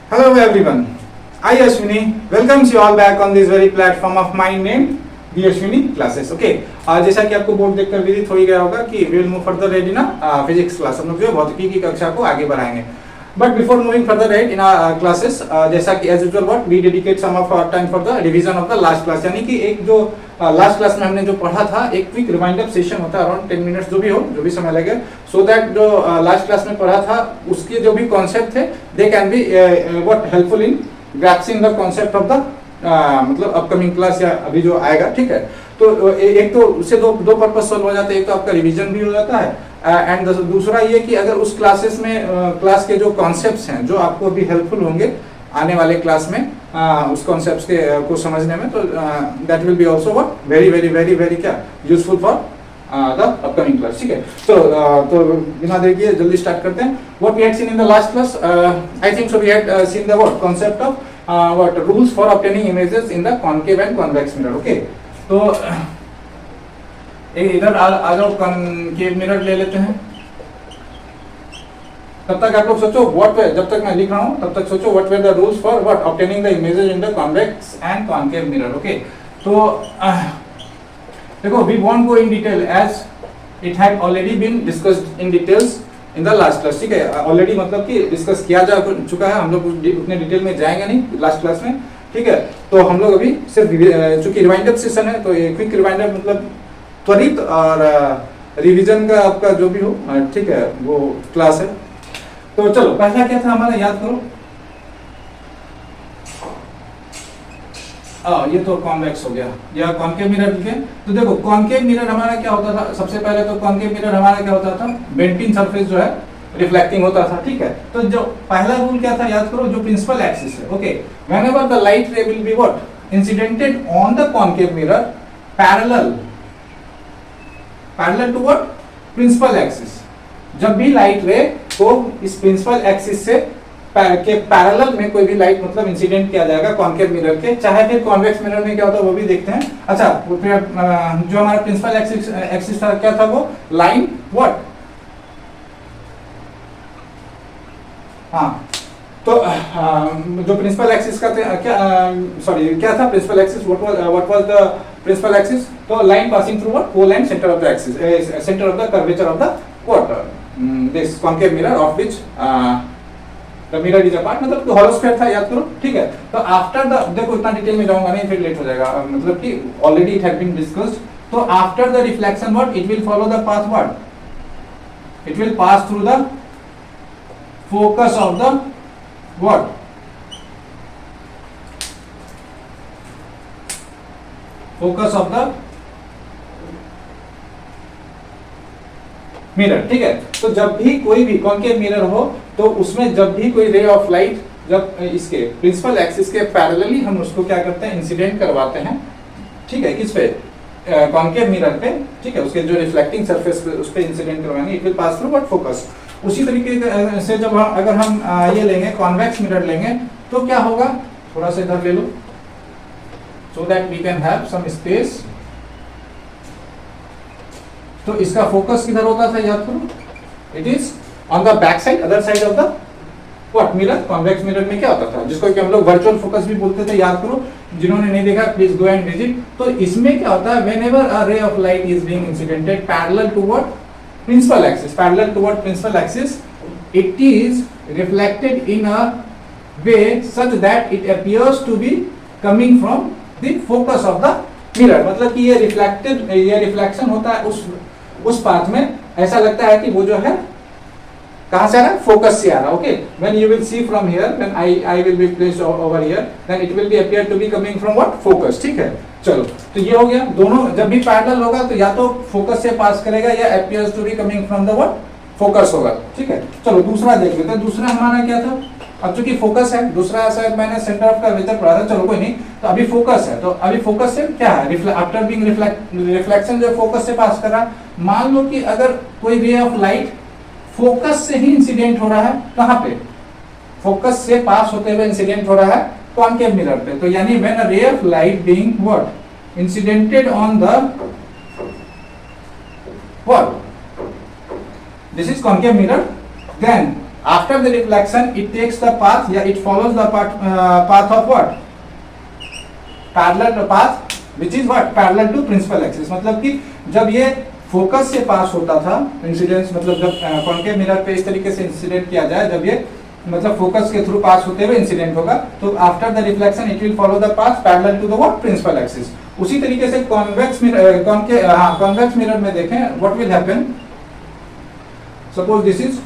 Hello everyone. I Ashwini welcomes you all back on this very platform of my name, the Ashwini classes. Okay. जैसा कि आपको board देखकर विदित हो ही गया होगा कि we will move further ahead in a physics class. हम लोग जो है भौतिकी की कक्षा को आगे बढ़ाएंगे. But before moving further ahead in our classes, जैसा कि as usual what we dedicate some of our time for the revision of the last class. यानी कि एक जो लास्ट क्लास में हमने जो पढ़ा था एक क्विक रिमाइंड अप सेशन होता है अराउंड 10 मिनट्स जो भी हो जो भी समय लगे सो दैट जो लास्ट क्लास में पढ़ा था उसके जो भी कॉन्सेप्ट थे they can be what helpful in grasping the concept of the मतलब अपकमिंग क्लास या अभी जो आएगा ठीक है. तो एक तो उससे दो पर्पस सॉल्व हो जाते हैं. एक तो आपका रिवीजन भी हो जाता है एंड दूसरा ये कि अगर उस क्लासेस में क्लास के जो कॉन्सेप्ट्स हैं जो आपको अभी हेल्पफुल होंगे आने वाले क्लास में उस कॉन्सेप्ट्स के को समझने में तो that will be also what very very very very क्या useful for the upcoming class. ठीक है. तो बिना देर किए जल्दी स्टार्ट करते हैं. What we had seen in the last class I think so we had seen the what concept of what rules for obtaining images in the concave and convex mirror. Okay. तो इधर आ जाओ concave mirror ले लेते हैं. तब तक आप लोग सोचो व्हाट जब तक मैं लिख रहा हूँ तब तक सोचो what were the rules for what obtaining the images in the convex and concave mirror. Okay. तो देखो we won't go in detail as it had already been discussed in details in the last class. ठीक है. Already मतलब कि discuss किया जा चुका है. हम लोग उतने डिटेल में जाएंगे नहीं लास्ट क्लास में. ठीक है. तो हम लोग अभी सिर्फ चूंकि रिवाइंड अप सेशन है तो ये क्विक रिवाइंड अप मतलब त्वरित और रिवीजन का आपका जो भी हो ठीक है वो क्लास है. तो चलो पहला क्या था हमारा याद करो. ये तो कॉन्वेक्स हो गया या कॉन्केव मिरर. ठीक है. तो देखो कॉन्केव मिरर हमारा क्या होता था. सबसे पहले तो कॉन्केव मिरर हमारा क्या होता था बेंट इन सरफेस जो है रिफ्लेक्टिंग होता था. ठीक है. तो जो पहला रूल क्या था याद करो जो प्रिंसिपल एक्सिस है. Okay. Whenever the light ray will be what incidented on the concave mirror parallel to what principal axis. जब भी लाइट रे को इस प्रिंसिपल एक्सिस से के पैरेलल में कोई भी लाइट मतलब इंसिडेंट किया जाएगा कॉन्केव मिरर के चाहे फिर कॉन्वेक्स मिरर में क्या होता है वो भी देखते हैं. अच्छा फिर जो हमारा प्रिंसिपल एक्सिस था क्या था वो लाइन व्हाट तो जो प्रिंसिपल एक्सिस का क्या क्या था principal axis what was the principal axis. तो line passing through what pole and centre of the axis centre of the curvature of the what this concave mirror of which the mirror is a part मतलब hollow sphere था याद करो. ठीक है. तो after the देखो इतना डिटेल में जाऊंगा नहीं फिर लेट हो जाएगा मतलब कि already it had been discussed. तो after the reflection what it will follow the path what it will pass through the focus of the what focus of the mirror. ठीक है. तो जब भी कोई भी कॉन्केव मिरर हो तो उसमें जब भी कोई रे ऑफ लाइट जब इसके प्रिंसिपल एक्सिस के पैरेलली हम उसको क्या करते हैं इंसिडेंट करवाते हैं. ठीक है. किस पे कॉन्केव मिरर पे. ठीक है. उसके जो रिफ्लेक्टिंग सरफेस पे उस पे इंसिडेंट करवाएंगे it will pass through what focus. उसी तरीके से जब अगर हम ये लेंगे कॉन्वेक्स मिरर लेंगे तो क्या होगा थोड़ा सा इधर ले लो so that we can have some space. तो इसका फोकस किधर होता था याद करो it is on the back side other side of the what mirror. Convex mirror में क्या होता था जिसको कि हम लोग वर्चुअल फोकस भी बोलते थे याद करो. जिन्होंने नहीं देखा प्लीज गो एंड विजिट. तो इसमें क्या होता है whenever a ray of light is being incidented parallel to what principal axis parallel toward principal axis it is reflected in a way such that it appears to be coming from the focus of the mirror. मतलब कि ये reflection होता है उस path में ऐसा लगता है कि वो जो है कहां से आ रहा है फोकस से आ रहा है. Okay. When you will see from here when I will be placed over here then it will be appear to be coming from what focus. ठीक है. चलो तो ये हो गया. दोनों जब भी पैरेलल होगा तो या तो फोकस से पास करेगा या appears to be coming from the what focus होगा. ठीक है. चलो दूसरा देख लेते हैं. दूसरा हमारा क्या था अब चूंकि फोकस है दूसरा शायद मैंने सेंटर ऑफ कर्वेचर पढ़ा था. चलो कोई नहीं. तो अभी फोकस है तो अभी फोकस से क्या है आफ्टर बीइंग रिफ्लेक्शन जो फोकस से पास कर रहा है. मान लो कि अगर कोई रे ऑफ लाइट फोकस से ही इंसिडेंट हो रहा है कहां पे फोकस से पास होते हुए इंसिडेंट हो रहा है कॉन्केव मिरर पे. तो यानी when a ray of light being what incidented on the what this is concave mirror then after the reflection it takes the path या it follows the path of what, parallel path which is what, parallel to principal axis. मतलब कि जब ये focus से पास होता था incidence, मतलब जब कॉन्केव मिरर पे इस तरीके से इंसिडेंट किया जाए, जब ये मतलब फोकस के थ्रू पास होते हुए इंसिडेंट होगा, तो after the reflection it will follow the path parallel to the what, principal axis. उसी तरीके से कॉन्वेक्स मिरर, कॉन्वेक्स मिरर में देखें what will happen, suppose this is,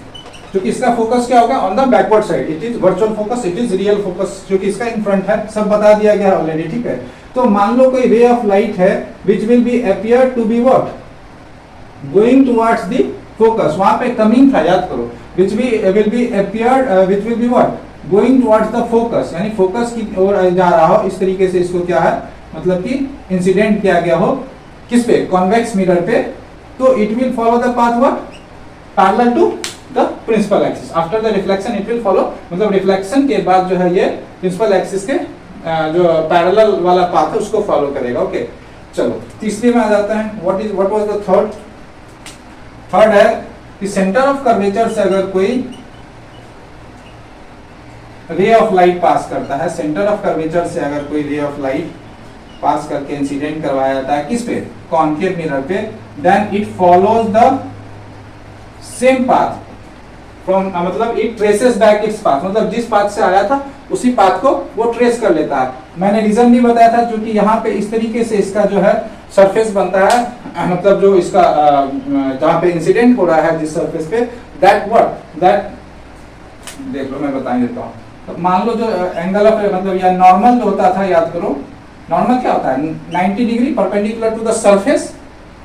क्योंकि इसका फोकस क्या होगा on the backward side, it is virtual focus, it is real focus, क्योंकि इसका इन फ्रंट है, सब बता दिया गया ऑलरेडी, ठीक है। तो मान लो कोई रे ऑफ लाइट है which will be appear to be what, going towards the focus, वहां पे कमिंग था, याद करो, which will be appeared, which will be what, going towards the focus, यानी फोकस की ओर जा रहा हो, इस तरीके से इसको क्या है, मतलब कि इंसिडेंट किया गया हो किस पे, कॉन्वेक्स मिरर पे, तो it will follow the path what, parallel to the principal axis. After the reflection it will follow, मतलब रिफ्लेक्शन के बाद जो है ये प्रिंसिपल एक्सिस के जो पैरेलल वाला पाथ है उसको फॉलो करेगा। ओके, चलो तीसरे में आ जाते हैं। व्हाट वाज द थर्ड है कि सेंटर ऑफ कर्वेचर से अगर कोई रे ऑफ लाइट पास करता है, सेंटर ऑफ कर्वेचर से अगर कोई रे ऑफ लाइट पास करके इंसिडेंट करवाया जाता है किस पे, कॉन्केव मिरर पे, then it follows the same path from, मतलब it traces back its path, मतलब जिस पाथ से आया था उसी पाथ को वो ट्रेस कर लेता है। मैंने रीजन भी बताया था, क्योंकि यहाँ पे इस तरीके से इसका जो है सरफेस बनता है, मतलब जो इसका जहाँ पे इंसिडेंट हो रहा है जिस सरफेस पे, दैट देख लो, मैं बता देता हूँ। तो मान लो जो एंगल ऑफ, मतलब या नॉर्मल जो होता था, याद करो नॉर्मल क्या होता है, 90 degree perpendicular to the surface,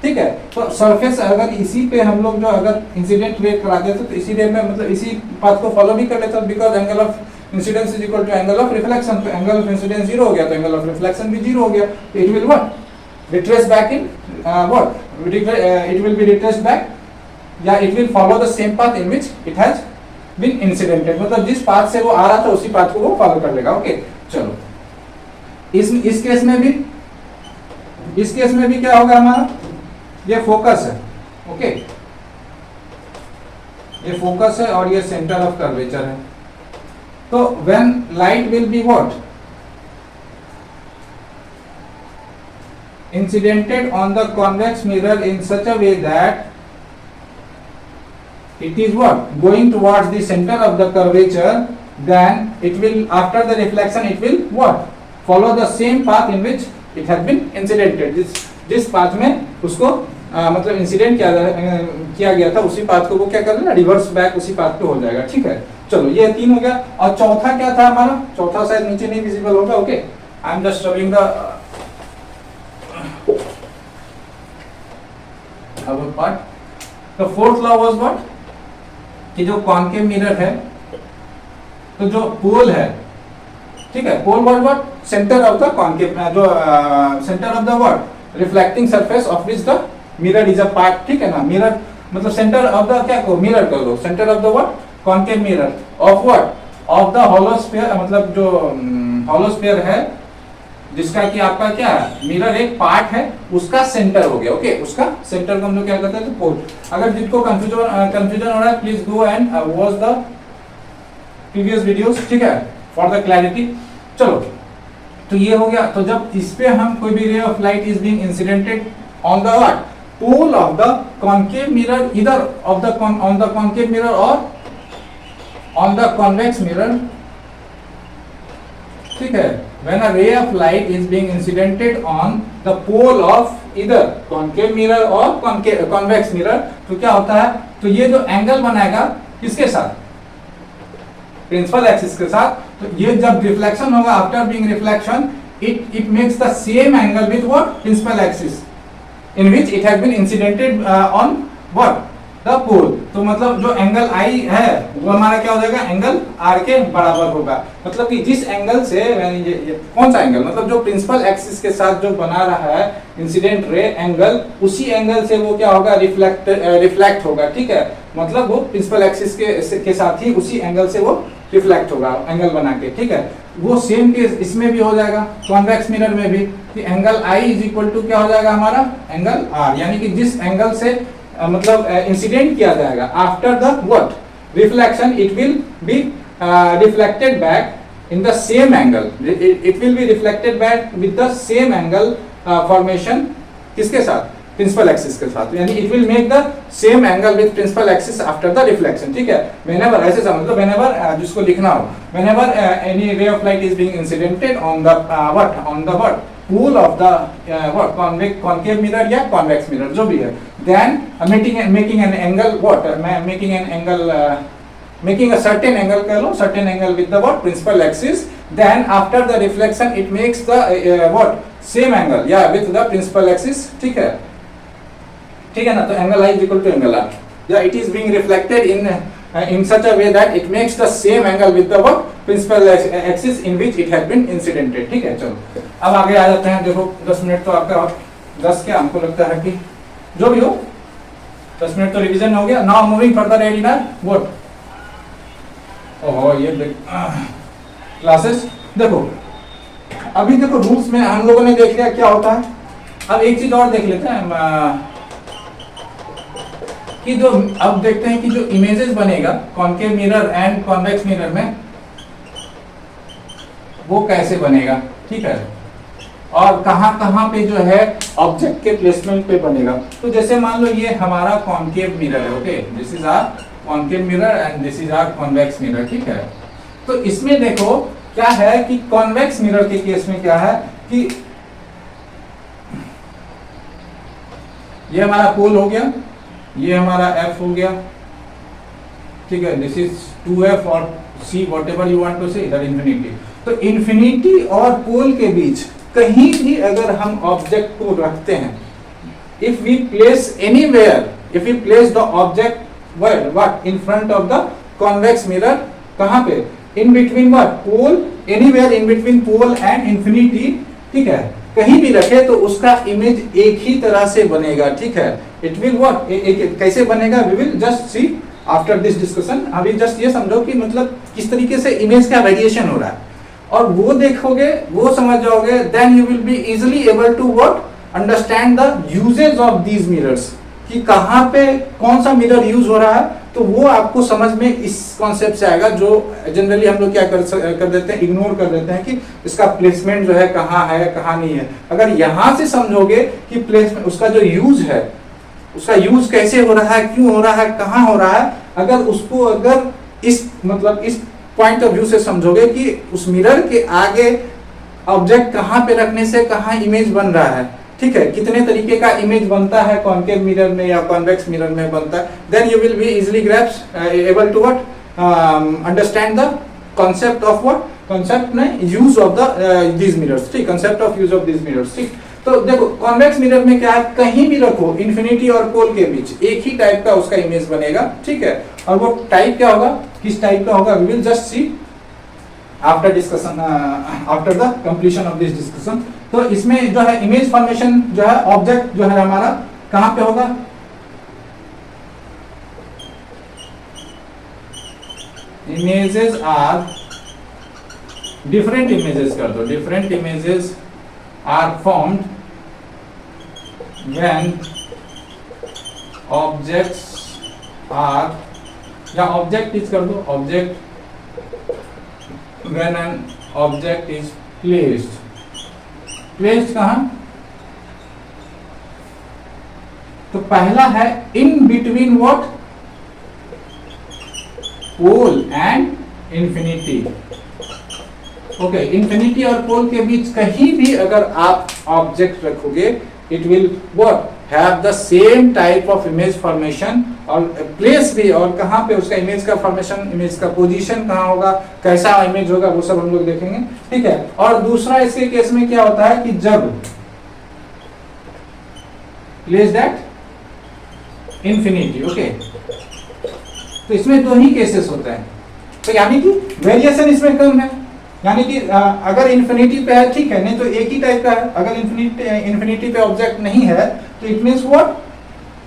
ठीक है। तो सरफेस अगर इसी पे हम लोग जो अगर इंसिडेंट रे करा देते तो इसी रे में, मतलब इसी पाथ को फॉलो भी कर लेते, because angle of incidence is equal to angle of reflection, तो एंगल ऑफ इंसिडेंस 0 हो गया, तो एंगल ऑफ रिफ्लेक्शन भी 0 हो गया, तो it will what, retrace back in what, it will be retraced back, या it will follow the same path in which it has been incidented, मतलब जिस पाथ से वो आ रहा था उसी पाथ को वो फॉलो कर लेगा। ओके, चलो इस केस में भी क्या होगा हमारा, ये फोकस है, ओके, ये फोकस है और ये सेंटर ऑफ कर्वेचर है। तो when light will be what, incidented on the convex mirror in such a way that it is what, going towards the center of the curvature, then it will, after the reflection it will what, follow the same path in which it has been incidented, जिस path में उसको मतलब incident किया गया था उसी path को वो क्या कर लेगा, रिवर्स बैक उसी पाथ पे हो जाएगा। ठीक है, चलो ये 3 हो गया। और चौथा क्या था हमारा, चौथा शायद नीचे नहीं विजिबल होगा। Okay, I am just showing the up part. The fourth law was what, कि जो कॉन्केव मिरर है तो जो पोल है, ठीक है, pole what centre of the concave, जो centre of the what reflecting surface of which the mirror is a part, ठीक है ना। मिरर मतलब सेंटर ऑफ द क्या को मिरर कर दो, centre of the what concave mirror of what, of the hollow sphere, मतलब जो होलो स्फीयर है जिसका कि आपका क्या है, मिरर एक पार्ट है, उसका सेंटर हो गया। ओके, उसका सेंटर को हम लोग क्या कहते हैं, तो पोल। अगर जिनको कंफ्यूजन हो रहा है please go and watch the previous videos, ठीक है, फॉर द क्लैरिटी। चलो, तो ये हो गया। तो जब इस पे हम कोई भी ray of light is being incidented on the what pole of the concave mirror, इधर of the on the concave mirror और ऑन द कॉन्वेक्स मिरर, ठीक है, when a ray of light is being incidented on the pole of either concave mirror or convex mirror, तो क्या होता है, तो ये जो एंगल बनाएगा किसके साथ, प्रिंसिपल एक्सिस के साथ। तो ये जब रिफ्लेक्शन होगा, after being reflection it makes the same angle with what principal axis in which it has been incidented on what the pole। तो मतलब जो एंगल आई है वो हमारा क्या हो जाएगा, एंगल आर के बराबर होगा। मतलब कि जिस एंगल से ये कौन सा एंगल, मतलब जो प्रिंसिपल एक्सिस के साथ जो बना रहा है इंसिडेंट रे एंगल, उसी एंगल से वो क्या होगा, रिफ्लेक्ट होगा। ठीक है, मतलब वो प्रिंसिपल एक्सिस के साथ ही उसी एंगल से वो रिफ्लेक्ट होगा एंगल बना के। ठीक है, वो सेम केस इसमें भी हो जाएगा, कॉन्वेक्स मिरर में भी, कि angle I is equal to क्या हो जाएगा हमारा, एंगल आर, यानी कि जिस एंगल से मतलब इंसिडेंट किया जाएगा after the what reflection, it will be reflected back in the same angle. It will be reflected back with the same angle formation किसके साथ, प्रिंसिपल एक्सिस के साथ, यानी it will make the same angle with principal axis after the reflection. ठीक है, whenever ऐसे समझ लो, whenever जिसको लिखना हो, whenever any ray of light is being incidented on the on the pool of the concave mirror या convex mirror जो भी है, then making an angle making a certain angle कह लो, certain angle with the principal axis, then after the reflection it makes the same angle with the principal axis. ठीक है ना, तो angle I is equal to angle R. It is being reflected in such a way that it makes the same angle with the principal axis in which it has been incidented. ठीक है, चलो अब आगे आ जाते हैं. देखो 10 minute तो आपका 10 क्या हमको लगता है कि जो भी हो 10 मिनट तो रिवीजन हो गया. नाउ मूविंग फर्दर एट इन ये क्लासेस. देखो अभी देखो रूल्स में हम लोगों ने देख लिया क्या होता है. अब एक चीज और देख लेते हैं कि जो अब देखते हैं कि जो इमेजेस बनेगा concave mirror and convex mirror में वो कैसे बनेगा. ठीक है, और कहां पे जो है ऑब्जेक्ट के प्लेसमेंट पे बनेगा. तो जैसे मान लो ये हमारा कॉनकेव मिरर है. Okay, this is our concave mirror and this is our convex mirror. ठीक है, तो इसमें देखो क्या है कि कॉन्वेक्स मिरर के केस में क्या है कि ये हमारा पोल हो गया, ये हमारा F हो गया. ठीक है, दिस इज 2F और C whatever you want to say, इधर इंफिनिटी. तो इंफिनिटी और पोल के बीच कहीं भी अगर हम ऑब्जेक्ट को रखते हैं, if we place anywhere, if we place the object what in front of the convex mirror, कहां पे, in between what, pole, anywhere in between pole and infinity. ठीक है, कहीं भी रखे तो उसका इमेज एक ही तरह से बनेगा. ठीक है, इट विल व्हाट, कैसे बनेगा we will just see after this discussion. अभी जस्ट ये समझो कि मतलब किस तरीके से इमेज का वेरिएशन हो रहा है, और वो देखोगे, वो समझ जाओगे, then you will be easily able to what understand the usages of these mirrors, कि कहां पे कौन सा मिरर यूज हो रहा है. तो वो आपको समझ में इस कॉन्सेप्ट से आएगा, जो जनरली हम लोग क्या कर देते हैं, इग्नोर कर देते हैं कि इसका प्लेसमेंट जो है कहाँ नहीं है. अगर यहाँ से समझोगे कि प्लेसमेंट, उसका जो यूज है, उसका यूज कैसे हो रहा है, क्यों हो रहा है, कहाँ हो रहा है, अगर इस मतलब इस पॉइंट ऑफ व्यू से समझोगे कि उस मिरर के आगे ऑब्जेक्ट कहाँ पे रखने से कहाँ इमेज बन रहा है. ठीक है, कितने तरीके का इमेज बनता है कॉनकेव मिरर में या कॉन्वेक्स मिरर में बनता है, then you will be easily grasp able to what understand the concept of what, concept में use of the these mirrors. ठीक, concept of use of these mirrors. ठीक, तो देखो कॉन्वेक्स मिरर में क्या है, कहीं भी रखो इंफिनिटी और पोल के बीच एक ही टाइप का उसका इमेज बनेगा. ठीक है, और वो टाइप क्या होगा, किस टाइप का होगा, we will just see after discussion, after the completion of this discussion. तो इसमें जो है इमेज फॉर्मेशन जो है, ऑब्जेक्ट जो है हमारा कहां पे होगा, इमेजेस आर डिफरेंट इमेजेस कर दो, different images are formed when objects are, या ऑब्जेक्ट इज कर दो, object when an object is placed कहां, तो पहला है in between what, pole and infinity. Okay, infinity और पोल के बीच कहीं भी अगर आप ऑब्जेक्ट रखोगे, it will what have the same type of image formation, और प्लेस भी, और कहां पे उसका इमेज का फॉर्मेशन, इमेज का पोजीशन कहां होगा, कैसा इमेज होगा, वो सब हम लोग देखेंगे. ठीक है, और दूसरा इसके केस में क्या होता है कि जब प्लेस दैट इंफिनिटी. ओके, तो इसमें दो ही केसेस होते हैं, तो यानी कि वेरिएशन इसमें कम है, यानी कि अगर इंफिनिटी पे है ठीक है, नहीं तो एक ही टाइप का है. अगर इंफिनिटी पे ऑब्जेक्ट नहीं है तो इट मींस व्हाट,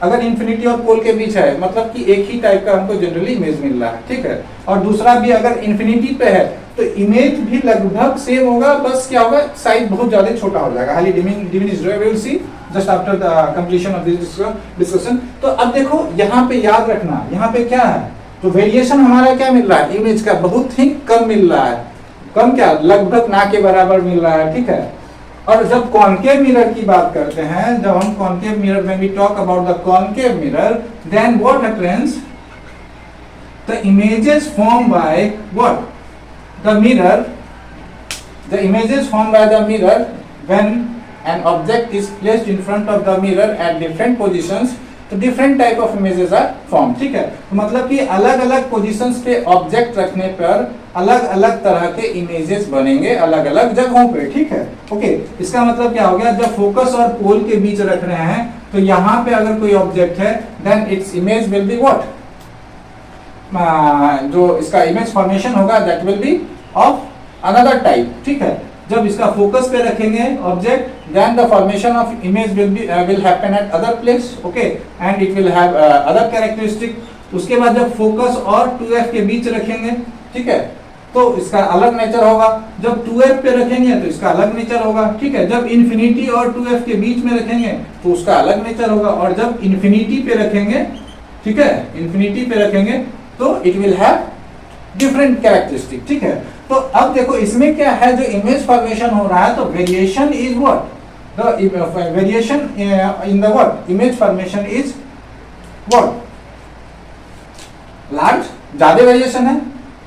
अगर इंफिनिटी और पोल के बीच है मतलब कि एक ही टाइप का हमको जनरली इमेज मिल रहा है. ठीक है, और दूसरा भी अगर इंफिनिटी पे है तो इमेज भी लगभग सेम होगा, बस क्या होगा, साइज बहुत ज्यादा छोटा हो जाएगा, highly diminished. We will see just after the completion of this discussion. तो अब देखो यहाँ पे याद रखना, यहाँ पे क्या है, तो वेरिएशन हमारा क्या मिल रहा है, इमेज का बहुत ही कम मिल रहा है, कम क्या, लगभग ना के बराबर मिल रहा है, ठीक है। और जब कॉनकेव मिरर की बात करते हैं, जब हम concave mirror, when we talk about the concave mirror, then what happens, the images form by what, the mirror, the images form by the mirror when an object is placed in front of the mirror at different positions, तो different type of images are formed, ठीक है। तो मतलब कि अलग अलग positions पे object रखने पर अलग अलग तरह के इमेजेस बनेंगे अलग अलग जगहों पे, ठीक है। ओके, इसका मतलब क्या हो गया, जब फोकस और पोल के बीच रख रहे हैं तो यहाँ पे अगर कोई ऑब्जेक्ट है, then its image will be what, जो इसका इमेज फॉर्मेशन होगा that will be of another type, ठीक है। जब इसका फोकस पे रखेंगे object, then the formation of image will happen at other place, okay, and it will have other characteristic. उसके बाद जब फोकस और 2f के बीच रखेंगे, ठीक है, तो इसका अलग नेचर होगा। जब 2f पे रखेंगे तो इसका अलग नेचर होगा, ठीक है। जब इन्फिनिटी और 2f के बीच में रखेंगे तो उसका अलग नेचर होगा, और जब इन्फिनिटी पे रखेंगे, ठीक है, इन्फिनिटी पे रखेंगे तो it will have different characteristic, ठीक है। तो अब देखो इसमें क्या है, जो इमेज फॉर्मेशन हो रहा है, तो variation is what, the variation in the what image formation is what, large, ज्यादा वेरिएशन है।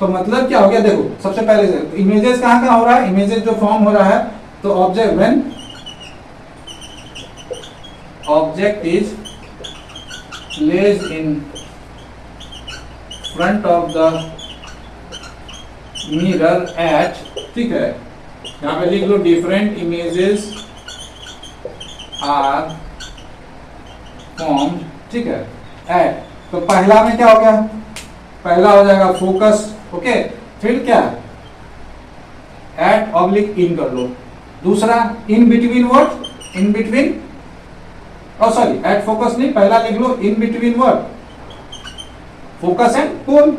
तो मतलब क्या हो गया, देखो सबसे पहले से इमेजेस कहाँ हो रहा है, इमेजेस जो फॉर्म हो रहा है, तो object, when object is placed in front of the mirror at, ठीक है, यहाँ पे लिख लो डिफरेंट इमेजेस आर फॉर्म्ड, ठीक है, एट। तो पहला में क्या हो गया, पहला हो जाएगा फोकस, ओके, फिर क्या, एट ऑब्लिक इन कर लो। दूसरा in between what, in between, sorry at focus नहीं, पहला लिख लो in between what, focus and pole,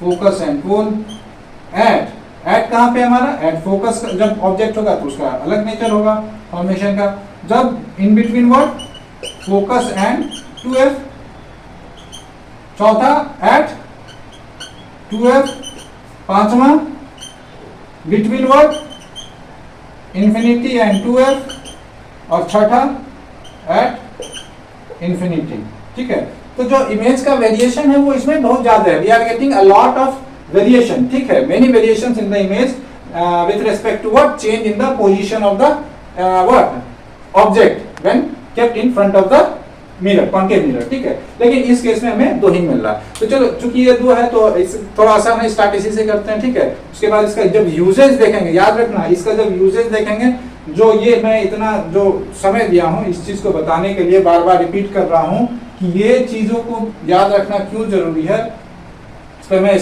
focus and pole. At कहां पे हमारा, एट फोकस, जब ऑब्जेक्ट होगा तो उसका अलग नेचर होगा फॉर्मेशन का। जब इन between what, focus and 2f। चौथा एट 2f। पांचवा between what, infinity and 2f। और छठा एट इंफिनिटी, ठीक है। तो जो इमेज का वेरिएशन है वो इसमें बहुत ज्यादा है, we are getting a lot of variation, ठीक है, many variations in the image with respect to what, change in the position of the what object when kept in front of the mirror, concave mirror, ठीक है। लेकिन इस case में हमें दो ही मिल रहा है। तो चलो चूंकि ये दो है तो थोड़ा आसान है, स्टार्ट इसी से करते हैं, ठीक है। उसके बाद इसका जब यूजेज देखेंगे, याद रखना इसका जब यूजेज देखेंगे, जो ये मैं इतना जो समय दिया हूँ इस चीज को बताने के लिए, बार बार रिपीट कर रहा हूँ कि ये चीजों को याद रखना क्यों जरूरी है, इस पर मैं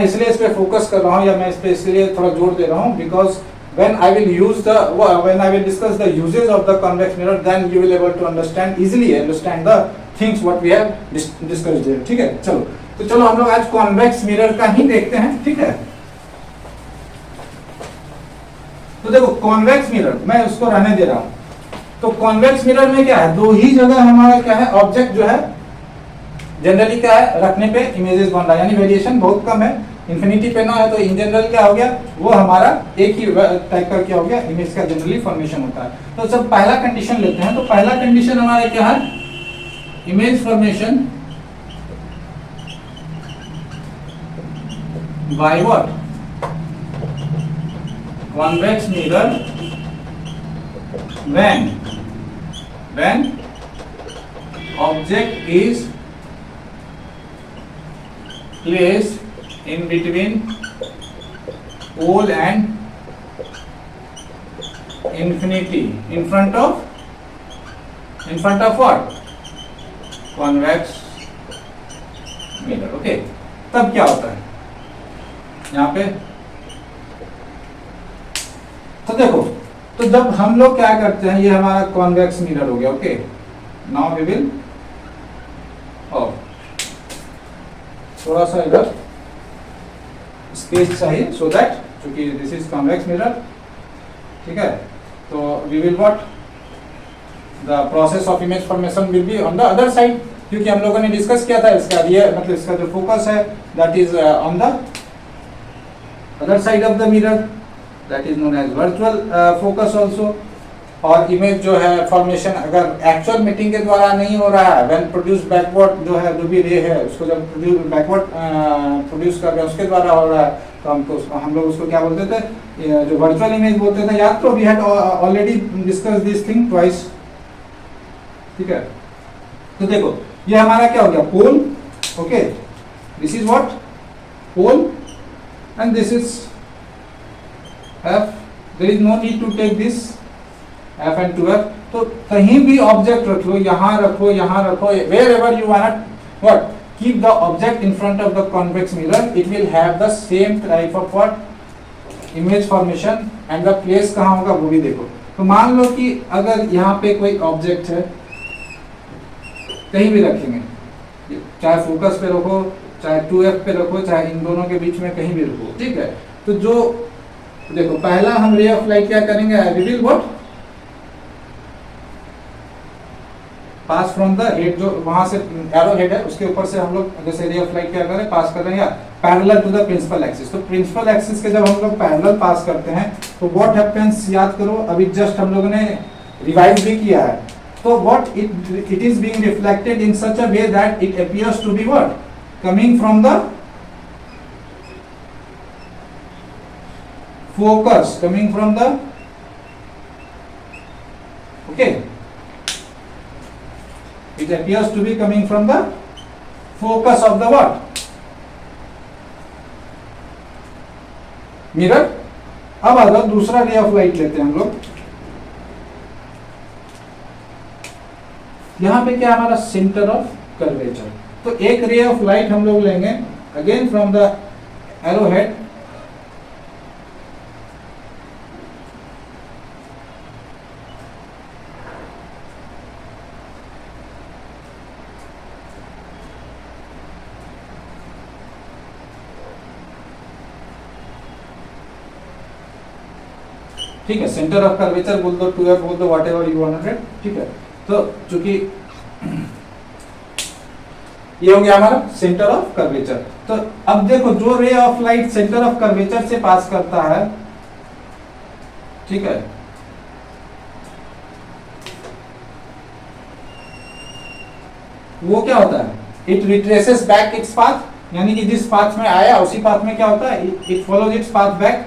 इसलिए इस पे फोकस कर रहा हूँ, या मैं इस पे इसलिए थोड़ा जोर दे रहा हूँ, because when I will discuss the uses of the convex mirror, then you will able to easily understand the things what we have discussed here, ठीक है। चलो हम लोग आज convex mirror का ही देखते हैं, ठीक है। तो देखो convex mirror मैं उसको रहने दे रहा हूँ। तो convex mirror में क्या है, दो ही जगह हमारा क्या है, ऑब्जेक्ट जो है जनरली क्या है, रखने पे इमेजेस बन रहा है, यानी वेरिएशन बहुत कम है, इंफिनिटी पे ना है, तो इन जनरल क्या हो गया, वो हमारा एक ही टाइप का क्या हो गया, इमेज का जनरली फॉर्मेशन होता है। तो जब पहला कंडीशन लेते हैं, तो पहला कंडीशन हमारा क्या है, image formation by what, convex mirror when object is placed in between pole and infinity, in front of what, convex mirror, okay। तब क्या होता है यहाँ पे, तो देखो, तो जब हम लोग क्या करते हैं, ये हमारा कॉन्वेक्स मिरर हो गया, ओके। नाउ वी विल थोड़ा सा इधर स्पेस चाहिए, सो दैट, क्योंकि दिस इज कॉन्वेक्स मिरर, ठीक है। तो we will what, the process of image formation will be on the other side, क्योंकि हम लोगों ने डिस्कस किया था इसका रियर मतलब इसका जो फोकस है that is on the other side of the mirror, that is known as virtual focus also. और इमेज जो है फॉर्मेशन अगर एक्चुअल मीटिंग के द्वारा नहीं हो रहा है, व्हेन प्रोड्यूस बैकवर्ड जो है जो भी रे है उसको जब बैकवर्ड प्रोड्यूस कर रहे हैं उसके द्वारा हो रहा है, तो हम लोग उसको क्या बोलते थे, जो वर्चुअल इमेज बोलते थे। याद तो we had already discuss this thing twice, ठीक है। तो देखो ये हमारा क्या हो गया, pole, okay, this is what pole and this is F. There is no need to take this F and 2F। तो कहीं भी ऑब्जेक्ट रख लो, यहाँ रखो, wherever you want, what keep the object in front of the convex mirror, it will have the same type of what image formation and the place कहाँ होगा वो भी देखो। तो मान लो कि अगर यहाँ पे कोई ऑब्जेक्ट है, कहीं भी रखेंगे, चाहे फोकस पे रखो, चाहे 2F पे रखो, चाहे इन दोनों के बीच में कहीं भी रखो, ठीक है। तो जो देखो पहला हम रे ऑफ लाइट क्या करेंगे, we will what pass from the head, जो वहां से एरो हेड है उसके ऊपर से हम लोग जैसे रे ऑफ लाइट क्या करें, पास कर रहे हैं parallel to the principal axis. तो प्रिंसिपल एक्सिस के जब हम लोग पैरेलल पास करते हैं तो व्हाट हैपेंस, याद करो अभी जस्ट हम लोगों ने रिवाइज भी किया है। तो what it is being reflected in such a way that it appears to be what coming from the focus, coming from the okay, it appears to be coming from the focus of the what mirror। अब आ जाओ दूसरा रे of light लेते हैं हम लोग। यहां पे क्या हमारा सेंटर ऑफ कर्वेचर, तो एक रे ऑफ लाइट हम लोग लेंगे again from the arrow head, ठीक है, सेंटर ऑफ कर्वेचर बोल दो, 2F बोल दो, व्हाट एवर यू वांट, ठीक है। तो चूंकि ये हो गया हमारा सेंटर ऑफ कर्वेचर। तो अब देखो जो रे of light centre of curvature से पास करता है, ठीक है, वो क्या होता है, it retraces back its path, यानी कि जिस पाथ में आया उसी पाथ में क्या होता है, it follows its path back,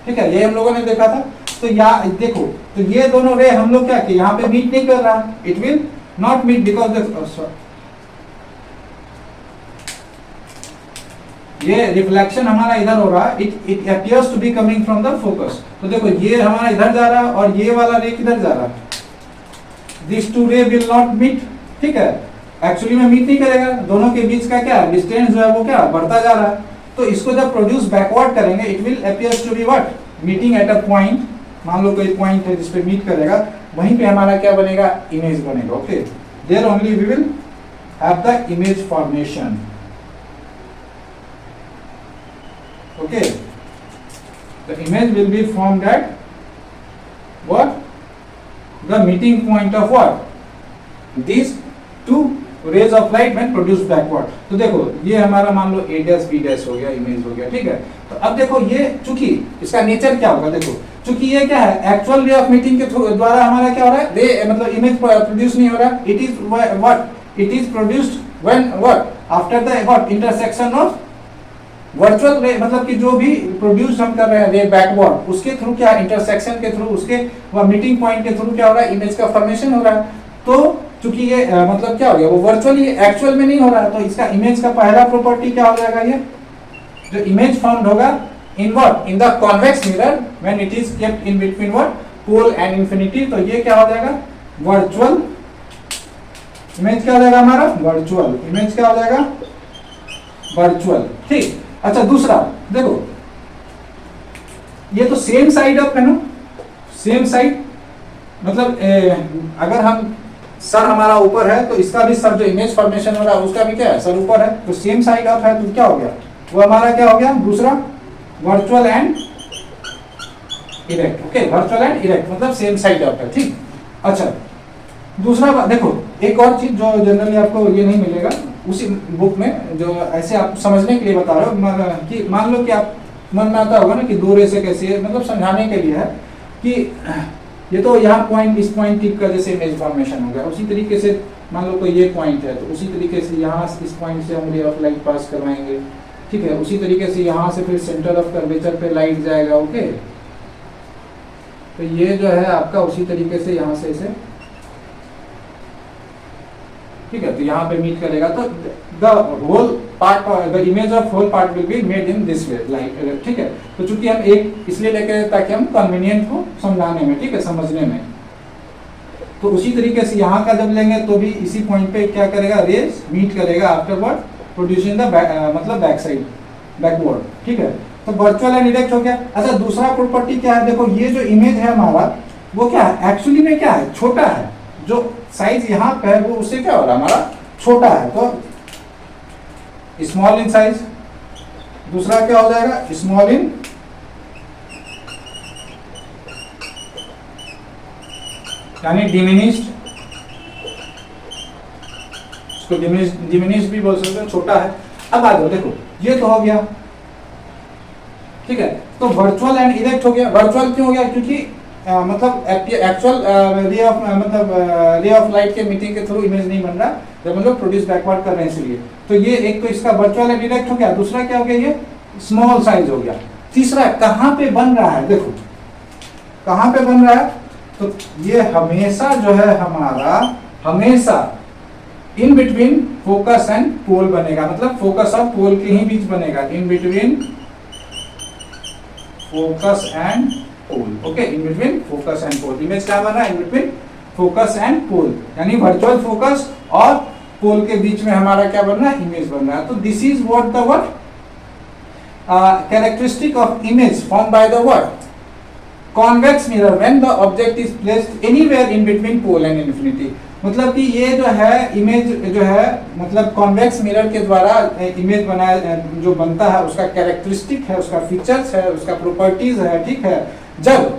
ठीक है। ये हम लोगों ने देखा था। तो यहाँ देखो, तो ये दोनों रे हम लोग क्या किए, यहाँ पे मीट नहीं कर रहा, it will not meet because ये रिफ्लेक्शन हमारा इधर हो रहा है, it appears to be coming from the focus. तो देखो ये हमारा इधर जा रहा है और ये वाला रे किधर जा रहा है, this two ray will not meet, ठीक है, एक्चुअली में मीट नहीं करेगा, दोनों के बीच का क्या डिस्टेंस जो है वो क्या बढ़ता जा रहा है। तो इसको जब प्रोड्यूस बैकवर्ड करेंगे, it will appears to be what meeting at a point, मान लो कोई पॉइंट है जिस पे मीट करेगा, वहीं पे हमारा क्या बनेगा, इमेज बनेगा, okay. There only we will have the image formation, okay. The image will be formed at what the meeting point of what this two rays of light when produced backward. तो देखो ये हमारा मान लो a dash b dash हो गया, image हो गया, ठीक है। तो अब देखो ये चूंकि इसका नेचर क्या होगा, देखो चूंकि ये क्या है, एक्चुअल रे ऑफ मीटिंग के द्वारा हमारा क्या हो रहा है, रे मतलब इमेज प्रोड्यूस नहीं हो रहा, it is what it is produced when what after the what intersection of virtual रे, मतलब कि जो भी प्रोड्यूस हम कर रहे हैं रे बैकवर्ड, उसके थ्रू क्या इंटरसेक्शन के थ्रू, उसके मीटिंग पॉइंट के थ्रू क्या हो रहा है, इमेज का फॉर्मेशन हो रहा है। तो चूंकि ये मतलब क्या हो गया, वो वर्चुअली एक्चुअल में नहीं हो रहा है, तो इसका इमेज का पहला प्रॉपर्टी क्या हो जाएगा, ये जो इमेज फॉर्म्ड होगा in what in the convex mirror when it is kept in between what pole and infinity, तो ये क्या हो जाएगा, वर्चुअल इमेज क्या हो जाएगा हमारा, वर्चुअल इमेज क्या हो जाएगा, वर्चुअल, ठीक। अच्छा दूसरा देखो, ये तो सेम साइड ऑफ है ना, सेम साइड मतलब अगर हम सर हमारा ऊपर है तो इसका भी सर जो इमेज फॉर्मेशन हो रहा है उसका भी क्या है, सर ऊपर है, तो सेम साइड ऑफ है, तो क्या हो गया, वो हमारा क्या हो गया, दूसरा virtual and erect, okay, virtual and erect मतलब सेम साइड ऑफ है, ठीक। अच्छा दूसरा देखो, एक और चीज जो जनरली आपको ये नहीं मिलेगा उसी बुक में, जो ऐसे आप समझने के लिए बता रहे हो कि मान लो कि आप मन में आता होगा ना कि दो रेसे कैसी है, मतलब समझाने के लिए है कि ये तो यहाँ पॉइंट, इस पॉइंट टिप का जैसे इमेज फॉर्मेशन हो गया, उसी तरीके से मान लो कोई ये पॉइंट है तो उसी तरीके से यहाँ इस पॉइंट से हम रे ऑफ लाइट पास करवाएंगे, ठीक है। उसी तरीके से यहाँ से फिर सेंटर ऑफ कर्वेचर पे लाइट जाएगा, ओके। तो ये जो है आपका उसी तरीके से यहाँ से इसे, ठीक है, तो यहाँ पे मीट करेगा। तो the whole part, the image of whole part will be made in this way, like, ठीक है। तो चूंकि हम एक इसलिए लेके ताकि हम कन्वीनियंट हो समझाने में, ठीक है, समझने में। तो उसी तरीके से यहाँ का जब लेंगे तो भी इसी पॉइंट पे क्या करेगा, रेज मीट करेगा आफ्टरवर्ड प्रोड्यूसिंग द मतलब बैक साइड, बैकवर्ड, ठीक है। तो वर्चुअल एंड डायरेक्ट हो गया। अच्छा, दूसरा प्रॉपर्टी क्या है, देखो ये जो इमेज है हमारा वो क्या है, एक्चुअली में क्या है, छोटा है। जो साइज यहाँ पे है वो उससे क्या हो रहा है, हमारा छोटा है, तो स्मॉल इन साइज। दूसरा क्या हो जाएगा, स्मॉल इन यानी डिमिनिश्ड, इसको डिमिनिश्ड भी बोल सकते हैं, छोटा है। अब आ जाओ, देखो ये तो हो गया, ठीक है। तो वर्चुअल एंड इरेक्ट हो गया। वर्चुअल क्यों हो गया, क्योंकि मतलब एक्चुअल रे ऑफ लाइट के मीटिंग के थ्रू इमेज नहीं बन रहा, जब हम लोग प्रोड्यूस बैकवर्ड कर रहे हैं इसलिए। तो ये एक तो इसका वर्चुअल एंड इरेक्ट हो गया। दूसरा क्या हो गया, ये स्मॉल साइज हो गया। तीसरा कहाँ पे बन रहा है, देखो कहाँ पे बन रहा है, तो ये हमेशा जो है हमारा, हमेशा in between focus and pole बनेगा, मतलब फोकस और पोल के ही बीच बनेगा, in between focus and pole, okay. In between focus and pole, image क्या बना, in between focus and pole, यानी वर्चुअल फोकस और पोल के बीच में हमारा क्या बन रहा है, इमेज बन रहा है। तो this is what the what characteristic of image form by the what convex mirror when the object is placed anywhere in between pole and infinity. मतलब कि ये जो है इमेज जो है, मतलब कॉन्वेक्स मिरर के द्वारा इमेज बनाया जो बनता है, उसका कैरेक्टरिस्टिक है, उसका फीचर्स है, उसका प्रॉपर्टीज है, ठीक है। जब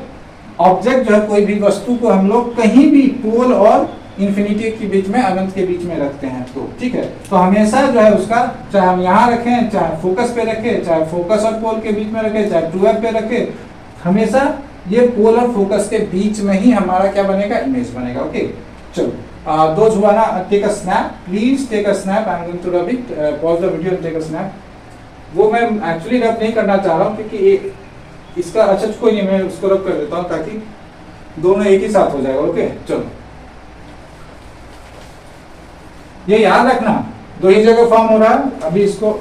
ऑब्जेक्ट जो है, कोई भी वस्तु को हम लोग कहीं भी पोल और इन्फिनिटी के बीच में, अनंत के बीच में रखते हैं, तो ठीक है। तो हमेशा जो है उसका, चाहे हम यहाँ रखें, चाहे फोकस पे रखें, चाहे फोकस और पोल के बीच में रखें, चाहे 2f पे रखें, हमेशा ये पोल और फोकस के बीच में ही हमारा क्या बनेगा, इमेज बनेगा, ओके। चलो, those who wanna take a snap, please take a snap. I'm going to rub it. Pause the video and take a snap. वो मैं एक्चुअली रब नहीं करना चाह रहा हूँ क्योंकि इसका अच्छा कोई नहीं, मैं उसको रब कर देता हूँ ताकि दोनों एक ही साथ हो जाएगा, ओके। चलो, ये याद रखना, दो ही जगह फॉर्म हो रहा है। अभी इसको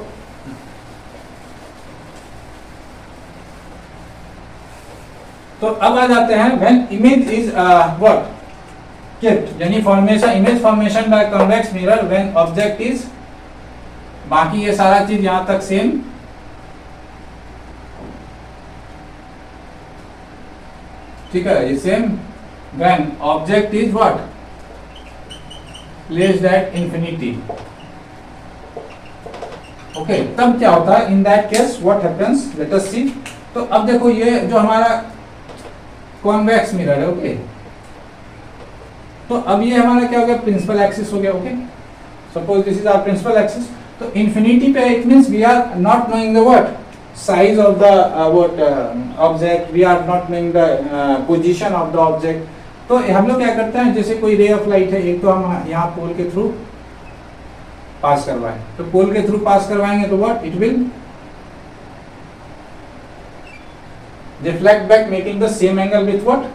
तो अब आ जाते हैं, when image is what kept, यानी formation, image formation by convex mirror when object is, बाकी ये सारा चीज यहां तक सेम, ठीक है, ये same. When object is what placed at infinity, okay. तब क्या होता है, in that case what happens, let us see. तो अब देखो ये जो हमारा कॉन्वेक्स मिरर है, ओके। तो अब ये हमारा क्या हो गया, प्रिंसिपल एक्सिस हो गया, okay. Suppose this is our principal axis. तो इंफिनिटी पे it means we are not knowing the what size of the what object, we are not knowing the position of the object. तो हम लोग क्या करते हैं, जैसे कोई रे ऑफ लाइट है, एक तो हम यहाँ पोल के थ्रू पास करवाएं, तो पोल के थ्रू पास करवाएंगे तो what it will reflect back, making the same angle with what,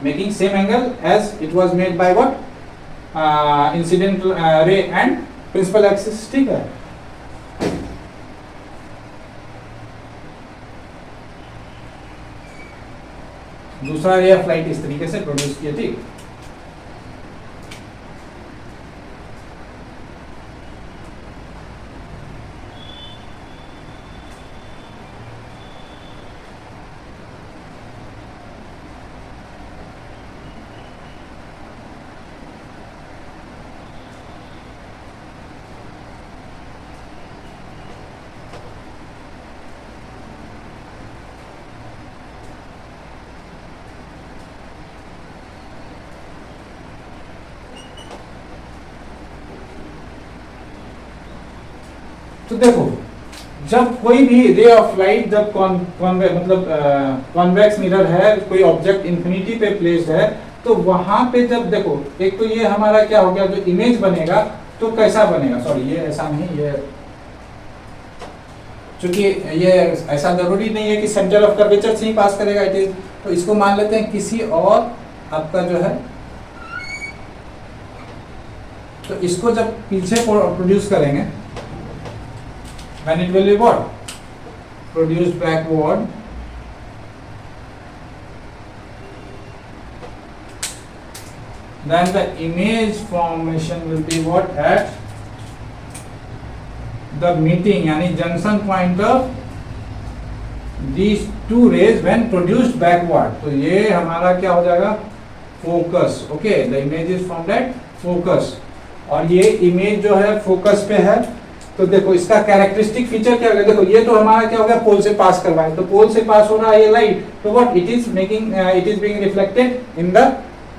making same angle as it was made by what incidental ray and principal axis, ठीक है। दूसरा रे ऑफ लाइट इस तरीके से प्रोड्यूस किया, ठीक। तो देखो जब कोई भी रे ऑफ लाइट जब मतलब कॉन्वेक्स मिरर है, कोई ऑब्जेक्ट इंफिनिटी पे प्लेस्ड है, तो वहां पे जब देखो एक तो ये हमारा क्या हो गया, जो इमेज बनेगा तो कैसा बनेगा, सॉरी ये ऐसा नहीं, ये क्योंकि ये ऐसा जरूरी नहीं है कि सेंटर ऑफ कर्वेचर से ही पास करेगा इट इज, तो इसको मान लेते हैं किसी और आपका जो है, तो इसको जब पीछे प्रोड्यूस करेंगे when it will be what produced backward, then the image formation will be what at the meeting यानी junction point of these two rays when produced backward, तो ये हमारा क्या हो जाएगा focus, okay, the image is formed at focus, और ये image जो है फोकस पे है, तो देखो इसका कैरेक्टरिस्टिक फीचर क्या होगा, देखो ये तो हमारा क्या होगा, पोल से पास करवाए, तो पोल से पास हो रहा है ये लाइट, तो what it is making, it is being reflected in the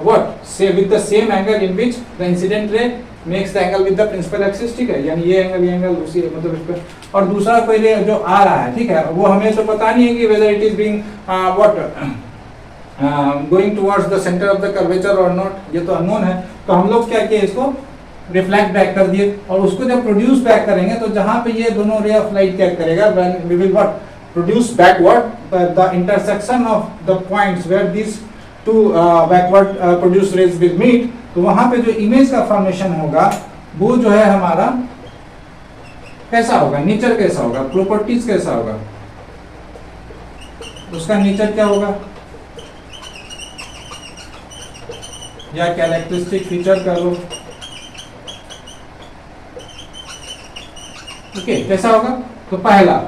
what से with the same angle in which the incident ray makes the angle with the principal axis, ठीक है, यानी ये एंगल उसी मतलब इस पे, और दूसरा कोई रे जो आ रहा है, ठीक है, वो हमें तो पता नहीं है कि whether it is being what going towards the centre of the curvature और नॉट, ये तो अननोन है, तो हम लोग क्या किए, इसको रिफ्लेक्ट बैक कर दिए, और उसको जब प्रोड्यूस बैक करेंगे तो जहां पे ये दोनों रे ऑफ लाइट क्या करेगा, when we will what produce backward the intersection of the points where this two backward produce rays will meet, तो वहां पे जो इमेज का फॉर्मेशन होगा वो जो है हमारा कैसा होगा, नेचर कैसा होगा, प्रॉपर्टीज कैसा होगा, उसका नेचर क्या होगा या कैरेक्टरिस्टिक फीचर कर लो, ओके कैसा होगा, तो पहला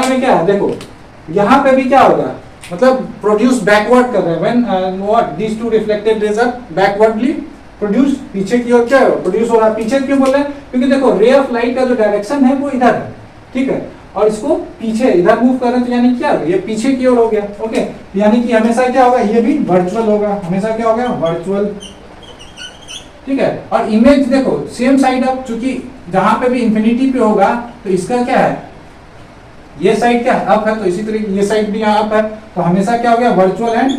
में क्या है, देखो यहाँ पे भी क्या होगा, मतलब प्रोड्यूस बैकवर्ड कर रहे हैं, when what these two reflected rays are backwardly produce, पीछे की ओर क्या है प्रोड्यूस हो रहा है, पीछे क्यों बोल रहे हैं, क्योंकि देखो रे ऑफ लाइट का जो डायरेक्शन है वो इधर है, ठीक है, और इसको पीछे इधर मूव कर रहे हैं, तो यानी क्या ये पीछे की ओर हो गया, ओके, यानी कि हमेशा क्या होगा, ये भी वर्चुअल होगा, हमेशा क्या होगा वर्चुअल, ठीक है, और इमेज देखो सेम साइड अप, चूंकि जहां पे भी इंफिनिटी पे होगा तो इसका क्या है, ये साइड क्या है अप है, तो इसी तरीके ये साइड भी यहाँ अप है, तो हमेशा क्या हो गया वर्चुअल एंड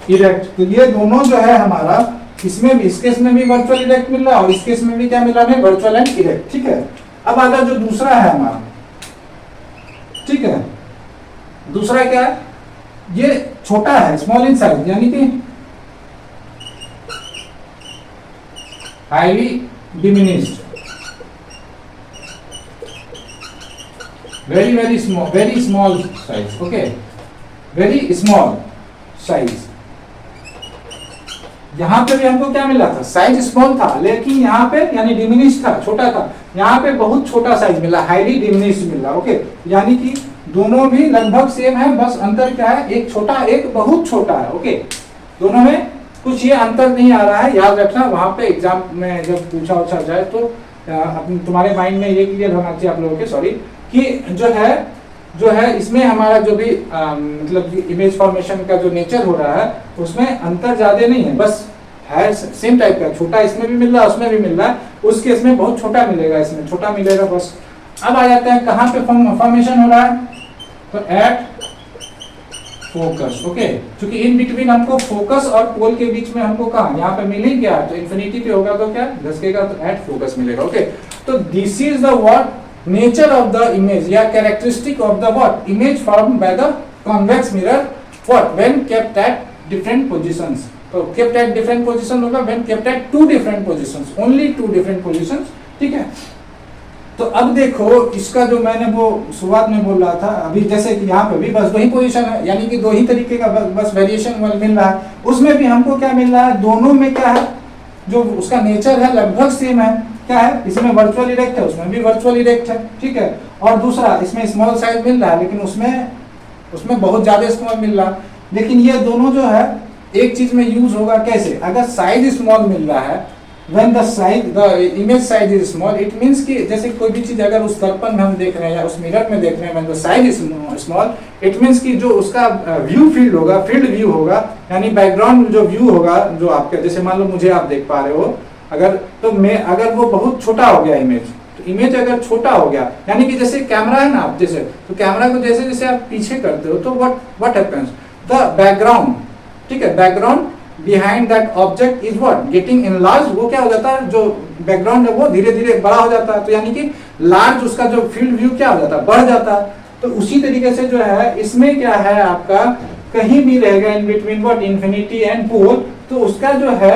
इरेक्ट, तो ये दोनों जो है हमारा इसमें भी, इस केस में भी वर्चुअल इरेक्ट मिल रहा है और इस केस में भी क्या मिल रहा है वर्चुअल एंड इरेक्ट, ठीक है। अब अगर जो दूसरा है हमारा, ठीक है, दूसरा क्या है, ये छोटा है स्मॉल इन साइज, यानी कि highly diminished, very small size, okay, very small size, यहाँ पे भी हमको क्या मिला था, साइज स्मॉल था, लेकिन यहाँ पे यानी डिमिनिश था, छोटा था, यहाँ पे बहुत छोटा साइज मिला, हाईली डिमिनिश मिला, ओके, यानी कि दोनों भी लगभग सेम है, बस अंतर क्या है, एक छोटा एक बहुत छोटा है, ओके, दोनों में कुछ ये अंतर नहीं आ रहा है, याद रखना, वहां पे एग्जाम में जब पूछा जाए तो तुम्हारे माइंड में ये क्लियर होना चाहिए आप लोगों के, सॉरी, कि जो है इसमें हमारा जो भी मतलब इमेज फॉर्मेशन का जो नेचर हो रहा है उसमें अंतर ज्यादा नहीं है, बस है सेम टाइप का, छोटा इसमें भी मिल रहा है उसमें भी मिल रहा है, उस केस में बहुत छोटा मिलेगा, इसमें छोटा मिलेगा, बस। अब आ जाते हैं कहाँ पे फॉर्मेशन हो रहा है, तो एट फोकस, ओके, क्योंकि इन बिटवीन हमको फोकस और पोल के बीच में हमको कहा यहाँ पे मिलेंगे क्या, तो इन्फिनिटी पे होगा तो क्या घसकेगा, तो एट फोकस मिलेगा, ओके। तो this is the what nature of the image या characteristic of the what image formed by the convex mirror what when kept at different positions, तो kept at different position होगा when kept at two different positions, only two different positions, ठीक है। तो अब देखो इसका जो मैंने वो शुरुआत में बोल रहा था अभी, जैसे कि यहाँ पे भी बस वही पोजीशन है, यानी कि दो ही तरीके का बस वेरिएशन मिल रहा है, उसमें भी हमको क्या मिल रहा है, दोनों में क्या है, जो उसका नेचर है लगभग सेम है, क्या है, इसमें वर्चुअल इरेक्ट है उसमें भी वर्चुअल इरेक्ट है, ठीक है, और दूसरा इसमें स्मॉल साइज मिल रहा है लेकिन उसमें बहुत ज्यादा स्मॉल मिल रहा है, लेकिन ये दोनों जो है एक चीज में यूज होगा कैसे, अगर साइज स्मॉल मिल रहा है, when the image size is small, it means कि जैसे कोई भी चीज अगर उस दर्पण में हम देख रहे हैं या उस मिरर में देख रहे हैं, when the size is small, it means कि जो उसका व्यू फील्ड होगा, फील्ड व्यू होगा, यानी बैकग्राउंड जो व्यू होगा, जो आपका जैसे मान लो मुझे आप देख पा रहे हो, अगर तो मैं अगर वो बहुत छोटा हो गया इमेज, तो इमेज अगर छोटा हो गया, यानी कि जैसे कैमरा है ना, आप जैसे तो कैमरा को जैसे जैसे आप पीछे करते हो तो व्हाट हैपेंस, द बैकग्राउंड, ठीक है, background behind that object is what getting enlarge, वो क्या हो जाता है, जो बैकग्राउंड है वो धीरे धीरे बड़ा हो जाता है, तो यानी कि लार्ज उसका जो फील्ड व्यू क्या हो जाता है, बढ़ जाता है। तो उसी तरीके से जो है इसमें क्या है आपका, कहीं भी रहेगा in between what infinity and pole, तो उसका जो है